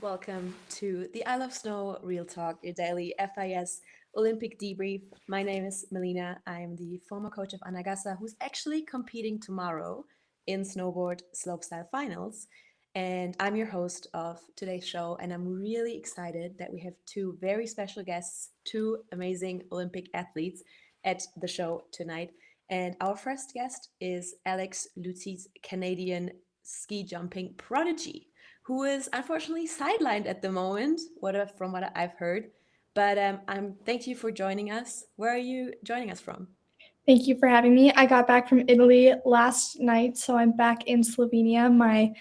Welcome to the I Love Snow Real Talk, your daily FIS Olympic debrief. My name is Melina. I am the former coach of Anagasa, who's actually competing tomorrow in snowboard slopestyle finals. And I'm your host of today's show. And I'm really excited that we have two very special guests, two amazing Olympic athletes at the show tonight. And our first guest is Alex Lutzy's Canadian ski jumping prodigy who is unfortunately sidelined at the moment, from what I've heard. But I'm thank you for joining us. Where are you joining us from? Thank you for having me. I got back from Italy last night, so I'm back in Slovenia, my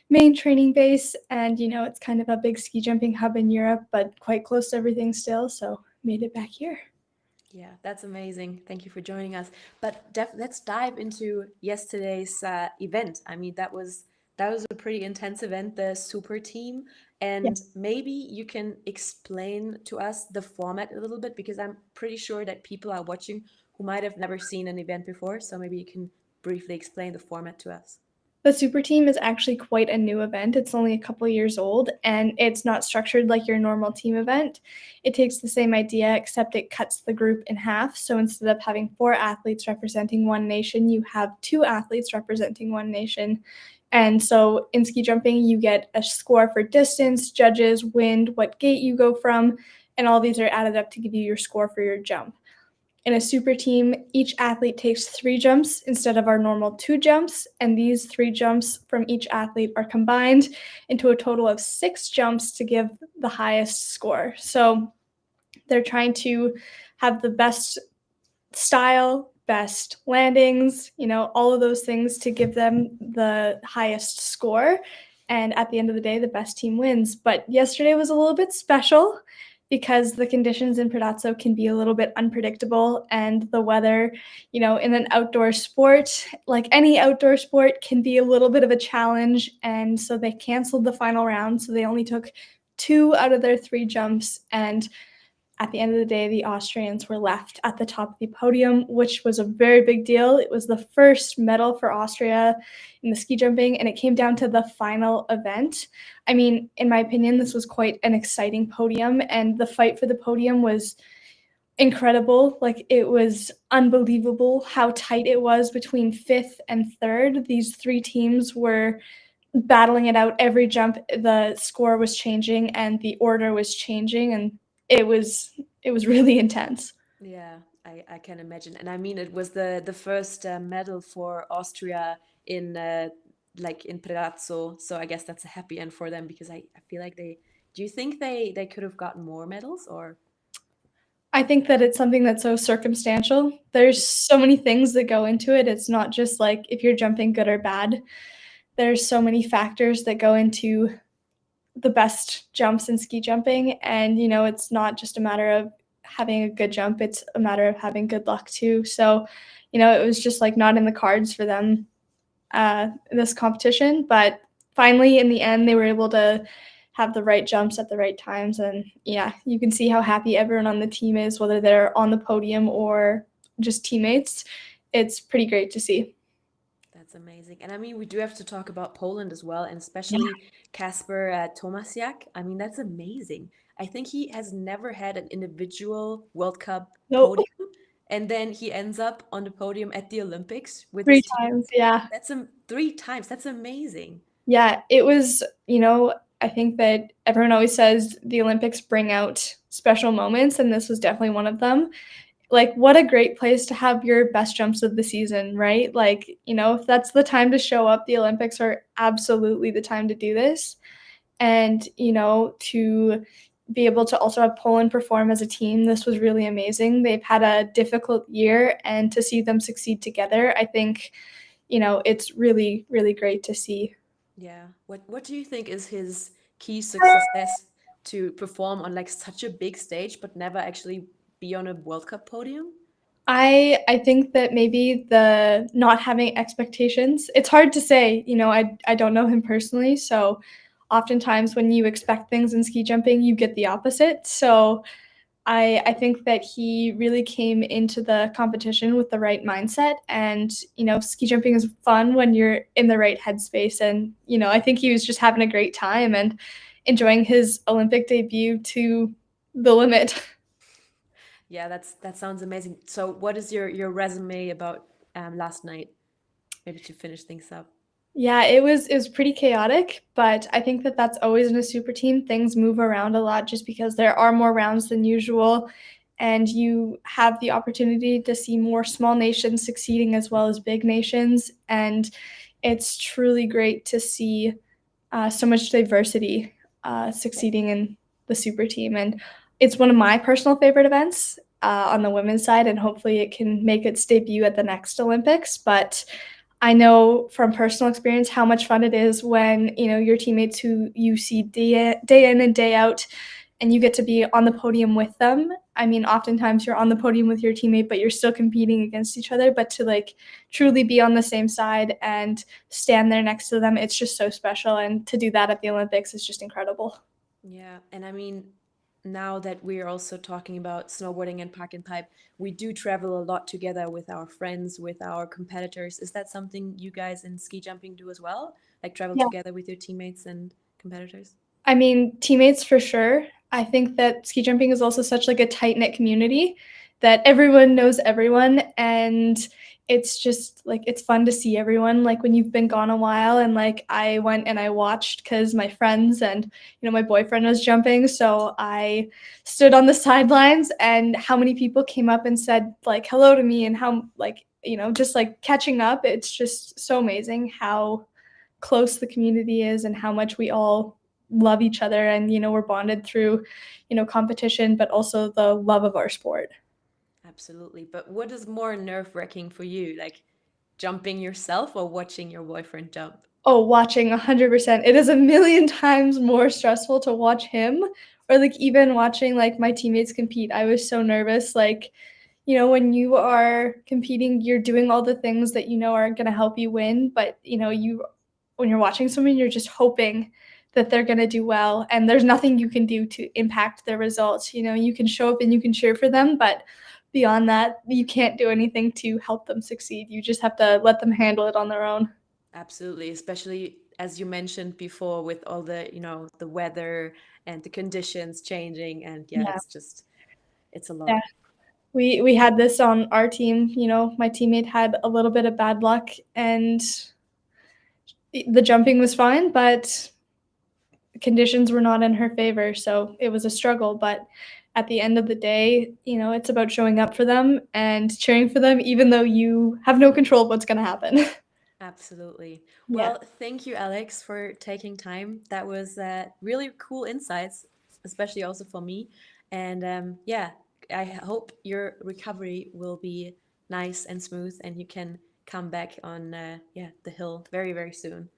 main training base. And, it's kind of a big ski jumping hub in Europe, but quite close to everything still. So made it back here. Yeah, that's amazing. Thank you for joining us. But let's dive into yesterday's event. I mean, that was a pretty intense event, the super team. Yeah. And maybe you can explain to us the format a little bit because I'm pretty sure that people are watching who might have never seen an event before. So maybe you can briefly explain the format to us. The super team is actually quite a new event. It's only a couple years old, and it's not structured like your normal team event. It takes the same idea, except it cuts the group in half. So instead of having 4 athletes representing one nation, you have 2 athletes representing one nation. And so in ski jumping, you get a score for distance, judges, wind, what gate you go from, and all these are added up to give you your score for your jump. In a super team, each athlete takes 3 jumps instead of our normal 2 jumps, and these 3 jumps from each athlete are combined into a total of 6 jumps to give the highest score. So they're trying to have the best style, best landings, all of those things to give them the highest score. And at the end of the day, the best team wins. But yesterday was a little bit special because the conditions in Predazzo can be a little bit unpredictable, and the weather, in an outdoor sport, like any outdoor sport, can be a little bit of a challenge. And so they canceled the final round. So they only took 2 out of their 3 jumps, and at the end of the day, the Austrians were left at the top of the podium, which was a very big deal. It was the first medal for Austria in the ski jumping, and it came down to the final event. I mean, in my opinion, this was quite an exciting podium, and the fight for the podium was incredible. Like, it was unbelievable how tight it was between fifth and third. These 3 teams were battling it out every jump. The score was changing and the order was changing, and it was really intense. Yeah, I can imagine. And I mean, it was the first medal for Austria in like in Predazzo. So I guess that's a happy end for them because I feel like they. Do you think they could have gotten more medals or? I think that it's something that's so circumstantial. There's so many things that go into it. It's not just like if you're jumping good or bad. There's so many factors that go into the best jumps in ski jumping, and it's not just a matter of having a good jump, it's a matter of having good luck too. So it was just like not in the cards for them, this competition, but finally in the end they were able to have the right jumps at the right times. And yeah, you can see how happy everyone on the team is, whether they're on the podium or just teammates. It's pretty great to see. That's amazing. And I mean, we do have to talk about Poland as well, and especially Kasper Tomasiak. I mean, that's amazing. I think he has never had an individual World Cup Nope. podium, and then he ends up on the podium at the Olympics with Three his team. times, yeah. That's 3 times. That's amazing. Yeah, it was, I think that everyone always says the Olympics bring out special moments, and this was definitely one of them. Like, what a great place to have your best jumps of the season, right? Like, if that's the time to show up, the Olympics are absolutely the time to do this. And, to be able to also have Poland perform as a team, this was really amazing. They've had a difficult year, and to see them succeed together, I think, it's really, really great to see. Yeah. What do you think is his key success to perform on like such a big stage but never actually be on a World Cup podium? I think that maybe the not having expectations. It's hard to say, I don't know him personally, so oftentimes when you expect things in ski jumping, you get the opposite. So I think that he really came into the competition with the right mindset, and ski jumping is fun when you're in the right headspace. And I think he was just having a great time, and enjoying his Olympic debut to the limit. Yeah, that sounds amazing. So, what is your resume about last night? Maybe to finish things up. Yeah, it was pretty chaotic, but I think that that's always in a super team. Things move around a lot just because there are more rounds than usual, and you have the opportunity to see more small nations succeeding as well as big nations. And it's truly great to see so much diversity succeeding in the super team. And it's one of my personal favorite events on the women's side, and hopefully it can make its debut at the next Olympics. But I know from personal experience how much fun it is when your teammates who you see day in and day out, and you get to be on the podium with them. I mean, oftentimes you're on the podium with your teammate, but you're still competing against each other. But to like truly be on the same side and stand there next to them, it's just so special. And to do that at the Olympics is just incredible. Yeah, and I mean, now that we're also talking about snowboarding and park and pipe, we do travel a lot together with our friends, with our competitors. Is that something you guys in ski jumping do as well? Like travel Yeah. together with your teammates and competitors? I mean, teammates for sure. I think that ski jumping is also such like a tight knit community that everyone knows everyone, and it's just like it's fun to see everyone. Like when you've been gone a while, and like I went and I watched because my friends and my boyfriend was jumping, so I stood on the sidelines, and how many people came up and said like hello to me, and how like just like catching up. It's just so amazing how close the community is and how much we all love each other, and we're bonded through competition but also the love of our sport. Absolutely. But what is more nerve-wracking for you? Like jumping yourself or watching your boyfriend jump? Oh, watching 100%. It is a million times more stressful to watch him, or like even watching like my teammates compete. I was so nervous. Like, when you are competing, you're doing all the things that are going to help you win, but when you're watching someone, you're just hoping that they're going to do well, and there's nothing you can do to impact their results. You can show up and you can cheer for them, but beyond that, you can't do anything to help them succeed. You just have to let them handle it on their own. Absolutely, especially as you mentioned before with all the, the weather and the conditions changing and yeah, Yeah. it's a Yeah. lot. We had this on our team. My teammate had a little bit of bad luck, and the jumping was fine, but conditions were not in her favor. So it was a struggle. But at the end of the day, it's about showing up for them and cheering for them, even though you have no control of what's going to happen. Absolutely. Yeah. Well, thank you, Alex, for taking time. That was really cool insights, especially also for me. And yeah, I hope your recovery will be nice and smooth, and you can come back on yeah, the hill very, very soon.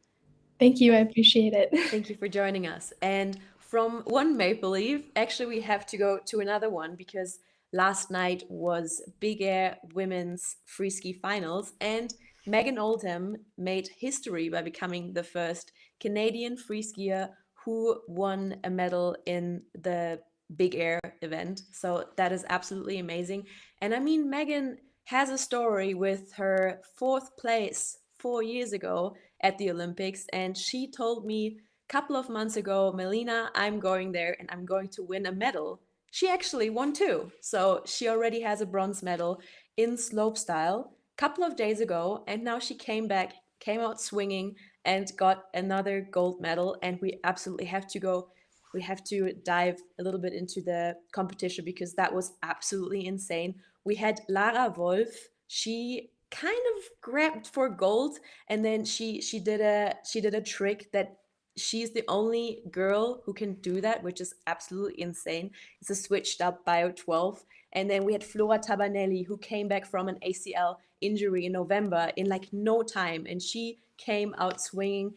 Thank you. I appreciate it. Thank you for joining us. And from one Maple Leaf, actually, we have to go to another one because last night was Big Air Women's Free Ski Finals, and Megan Oldham made history by becoming the first Canadian free skier who won a medal in the Big Air event. So that is absolutely amazing. And I mean, Megan has a story with her fourth place 4 years ago at the Olympics. And she told me a couple of months ago, Melina, I'm going there and I'm going to win a medal. She actually won two. So she already has a bronze medal in slopestyle a couple of days ago. And now she came back, came out swinging, and got another gold medal. And we absolutely have to go. We have to dive a little bit into the competition because that was absolutely insane. We had Lara Wolf. She kind of grabbed for gold, and then she did a trick that she's the only girl who can do that, which is absolutely insane. It's a switched up bio 12. And then we had Flora Tabanelli, who came back from an ACL injury in November in like no time, and she came out swinging,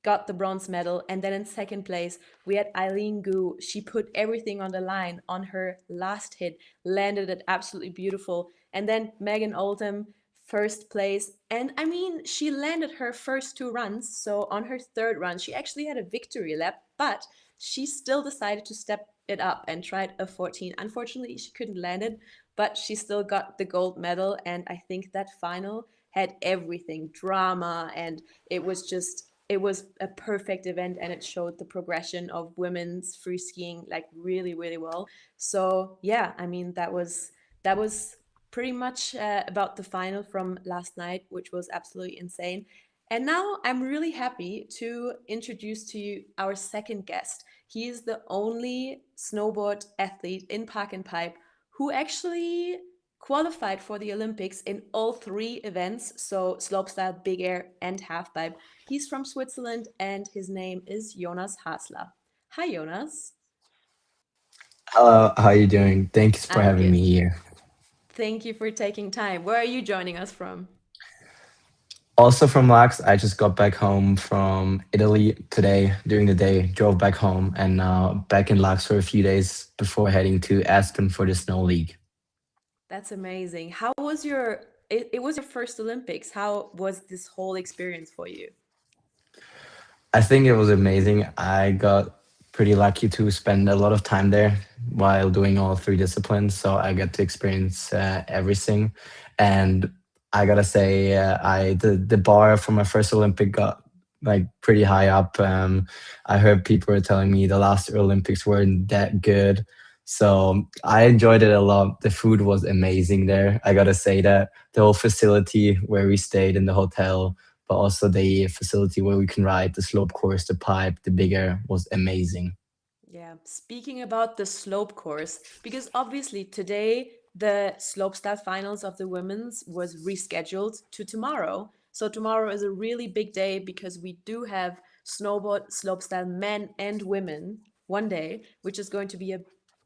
got the bronze medal. And then in second place, we had Eileen Gu. She put everything on the line on her last hit, landed it absolutely beautiful. And then Megan Oldham, first place. And I mean, she landed her first two runs. So on her third run, she actually had a victory lap, but she still decided to step it up and tried a 14. Unfortunately, she couldn't land it, but she still got the gold medal. And I think that final had everything drama, and it was just it was a perfect event, and it showed the progression of women's free skiing like really, really well. So yeah, I mean that was pretty much about the final from last night, which was absolutely insane. And now I'm really happy to introduce to you our second guest. He is the only snowboard athlete in Park and Pipe who actually qualified for the Olympics in all three events, so slopestyle, big air, and halfpipe. He's from Switzerland, and his name is Jonas Hasler. Hi, Jonas. Hello, how are you doing? Thanks for I'm having good. me here. Thank you for taking time. Where are you joining us from? Also from Lax, I just got back home from Italy today during the day, drove back home, and now back in Lax for a few days before heading to Aspen for the Snow League. That's amazing. How was it was your first Olympics. How was this whole experience for you? I think it was amazing. I got pretty lucky to spend a lot of time there while doing all three disciplines. So I got to experience everything. And I gotta say, I the bar for my first Olympic got like pretty high up. I heard people were telling me the last Olympics weren't that good. So I enjoyed it a lot. The food was amazing there. I gotta say that the whole facility where we stayed in the hotel, but also the facility where we can ride the slope course, the pipe, the bigger was amazing. Yeah, speaking about the slope course, because obviously today the slopestyle finals of the women's was rescheduled to tomorrow. So tomorrow is a really big day because we do have snowboard slopestyle men and women one day, which is going to be a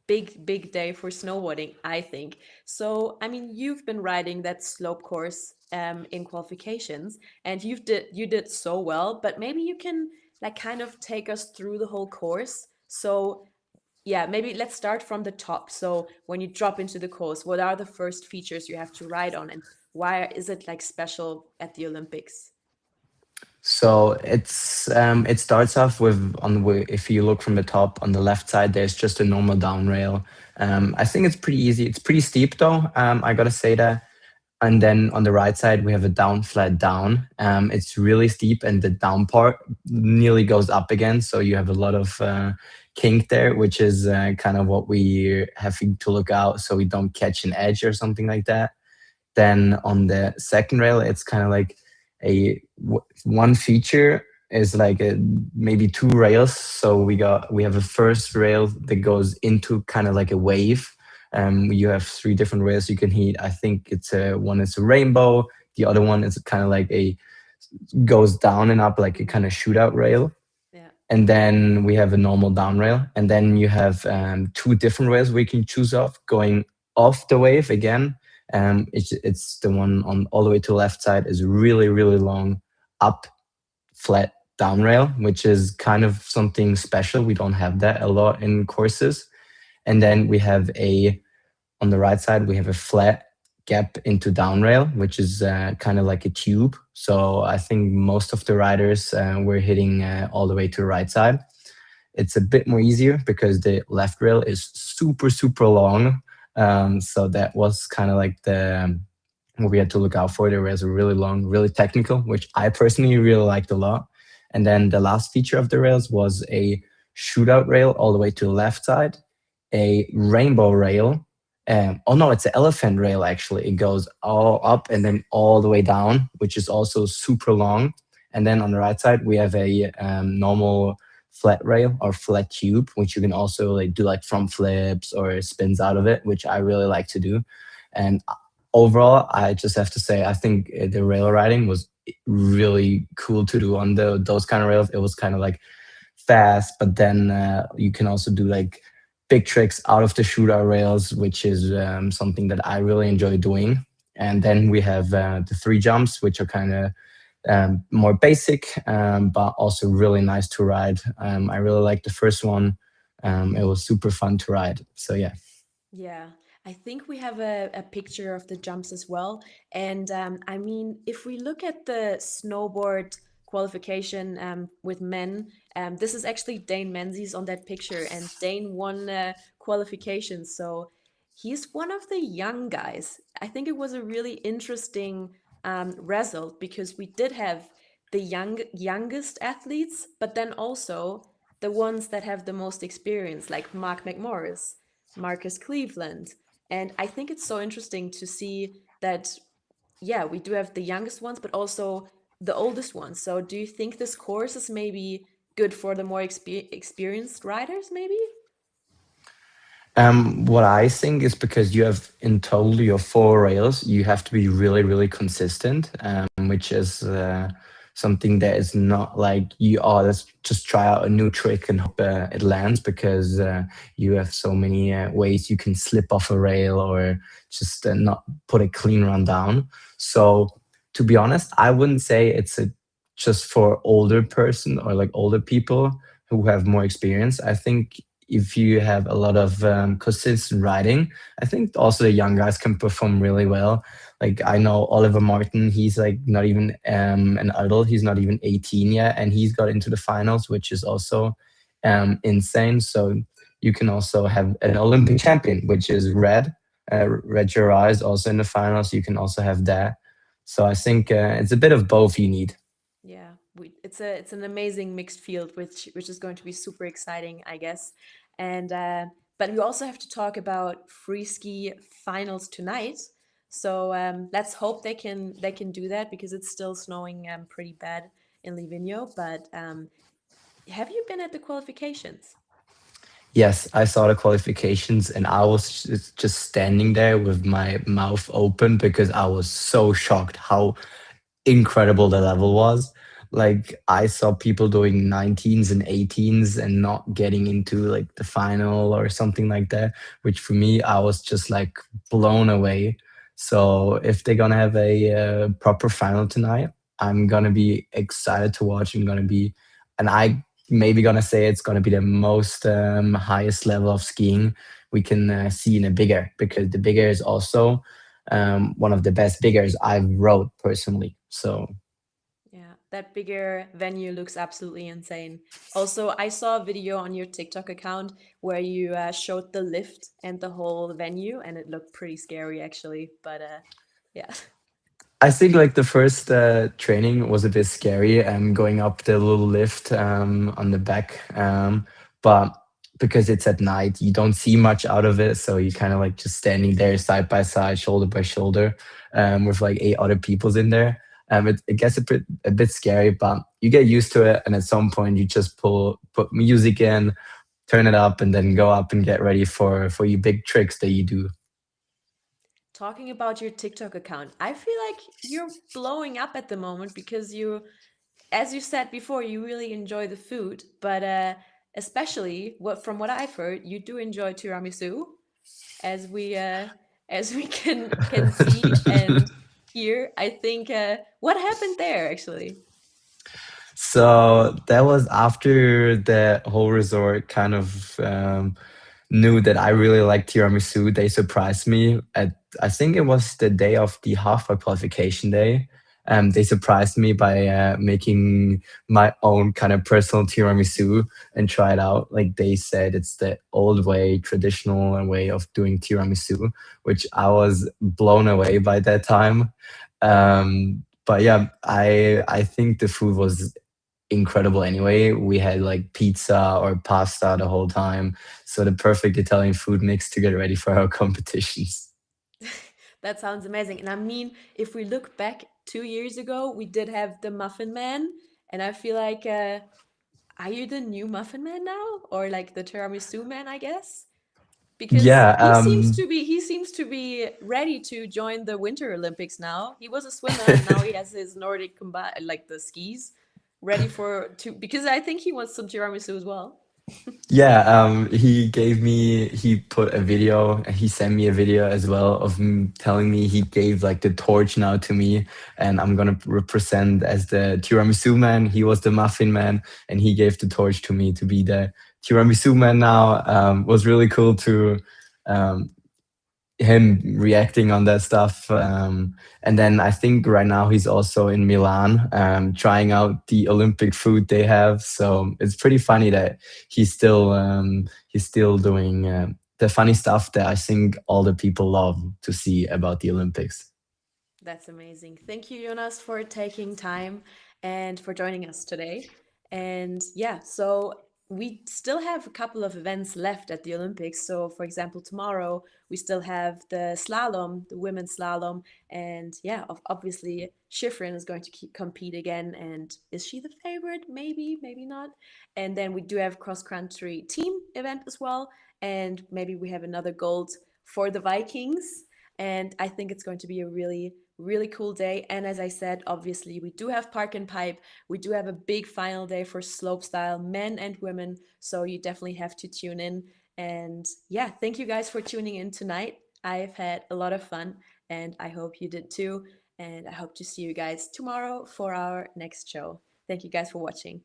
big, big day for snowboarding, I think. So, I mean, you've been riding that slope course in qualifications, and you did so well, but maybe you can like kind of take us through the whole course. So, yeah, maybe let's start from the top. So, when you drop into the course, what are the first features you have to ride on, and why is it like special at the Olympics? So it starts off with if you look from the top on the left side, there's just a normal down rail. I think it's pretty easy. It's pretty steep though. I gotta say that. And then on the right side, we have a down flat down. It's really steep, and the down part nearly goes up again. So you have a lot of kink there, which is kind of what we have to look out so we don't catch an edge or something like that. Then on the second rail, it's kind of like one feature is like maybe two rails. So we have a first rail that goes into kind of like a wave. You have three different rails you can hit. I think it's one is a rainbow. The other one is kind of like a goes down and up like a kind of shootout rail. Yeah. And then we have a normal down rail, and then you have two different rails we can choose off going off the wave again. It's the one on all the way to the left side is really really long up flat down rail, which is kind of something special. We don't have that a lot in courses. And then we have a on the right side we have a flat gap into down rail, which is kind of like a tube. So I think most of the riders were hitting all the way to the right side. It's a bit more easier because the left rail is super super long. So that was kind of like the what we had to look out for. The rails are really long, really technical, which I personally really liked a lot. And then the last feature of the rails was a shootout rail all the way to the left side, a rainbow rail. Oh no, it's an elephant rail actually. It goes all up and then all the way down, which is also super long. And then on the right side, we have a normal flat rail or flat tube, which you can also like do like front flips or spins out of it, which I really like to do. And overall, I just have to say, I think the rail riding was really cool to do on those kind of rails. It was kind of like fast, but then you can also do like big tricks out of the shootout rails, which is something that I really enjoy doing. And then we have the three jumps, which are kind of more basic, but also really nice to ride. I really like the first one. It was super fun to ride. So yeah. Yeah, I think we have a picture of the jumps as well. And I mean, if we look at the snowboard qualification with men, this is actually Dane Menzies on that picture, and Dane won qualification. So he's one of the young guys. I think it was a really interesting result because we did have the youngest athletes, but then also the ones that have the most experience, like Mark McMorris, Marcus Cleveland. And I think it's so interesting to see that, yeah, we do have the youngest ones, but also the oldest ones. So do you think this course is maybe good for the more experienced riders, maybe? What I think is because you have in total your four rails, you have to be really, really consistent, which is something that is not like you, oh, let's just try out a new trick and hope it lands, because you have so many ways you can slip off a rail or just not put a clean run down. So, to be honest, I wouldn't say it's a just for older person or like older people who have more experience. I think if you have a lot of consistent riding, I think also the young guys can perform really well. Like I know Oliver Martin, he's like not even an adult, he's not even 18 yet, and he's got into the finals, which is also insane. So you can also have an Olympic champion, which is Red Gerard is also in the finals. You can also have that. So I think it's a bit of both you need. Yeah, it's an amazing mixed field, which is going to be super exciting, I guess. And but we also have to talk about free ski finals tonight. So let's hope they can do that because it's still snowing pretty bad in Livigno. But have you been at the qualifications? Yes, I saw the qualifications and I was just standing there with my mouth open because I was so shocked how incredible the level was. Like I saw people doing 19s and 18s and not getting into like the final or something like that, which for me I was just like blown away. So if they're gonna have a proper final tonight, I'm gonna be excited to watch. I'm gonna be, and I maybe gonna say it's gonna be the most highest level of skiing we can see in a bigger, because the bigger is also one of the best biggers I've rode personally. So Yeah, that bigger venue looks absolutely insane. Also, I saw a video on your TikTok account where you showed the lift and the whole venue, and it looked pretty scary actually. But yeah, I think like the first training was a bit scary, going up the little lift on the back, but because it's at night, you don't see much out of it, so you kind of like just standing there side by side, shoulder by shoulder, with like eight other peoples in there. It gets a bit scary, but you get used to it, and at some point you just put music in, turn it up, and then go up and get ready for your big tricks that you do. talking about your TikTok account, I feel like you're blowing up at the moment because you, as you said before, you really enjoy the food, but especially from what I've heard, you do enjoy tiramisu, as we can see and hear. I think what happened there actually? So that was after the whole resort kind of knew that I really liked tiramisu. They surprised me at, I think it was the day of the halfway qualification day. They surprised me by making my own kind of personal tiramisu and try it out. Like they said, it's the old way, traditional way of doing tiramisu, which I was blown away by that time. But yeah, I think the food was incredible anyway. We had like pizza or pasta the whole time. So the perfect Italian food mix to get ready for our competitions. That sounds amazing. And I mean, if we look back 2 years ago, we did have the Muffin Man, and I feel like, are you the new Muffin Man now, or like the Tiramisu Man? I guess because Yeah, he seems to be ready to join the Winter Olympics now. He was a swimmer, and now he has his Nordic like the skis, ready for to because I think he wants some tiramisu as well. yeah. He put a video, he sent me a video as well of him telling me he gave like the torch now to me, and I'm gonna represent as the tiramisu man. He was the muffin man, and he gave the torch to me to be the tiramisu man now. Was really cool to um, him reacting on that stuff. And then I think right now he's also in Milan, trying out the Olympic food they have. So it's pretty funny that he's still doing the funny stuff that I think all the people love to see about the Olympics. That's amazing. Thank you, Jonas, for taking time and for joining us today. And yeah, so we still have a couple of events left at the Olympics. So, for example, tomorrow we still have the slalom, the women's slalom, and yeah, obviously Schifrin is going to compete again. And is she the favorite? Maybe, maybe not. And then we do have cross country team event as well, and maybe we have another gold for the Vikings. And I think it's going to be a really, really cool day. And as I said, obviously, we do have Park and Pipe. We do have a big final day for slopestyle, men and women. So you definitely have to tune in. And yeah, thank you guys for tuning in tonight. I've had a lot of fun, and I hope you did too. And I hope to see you guys tomorrow for our next show. Thank you guys for watching.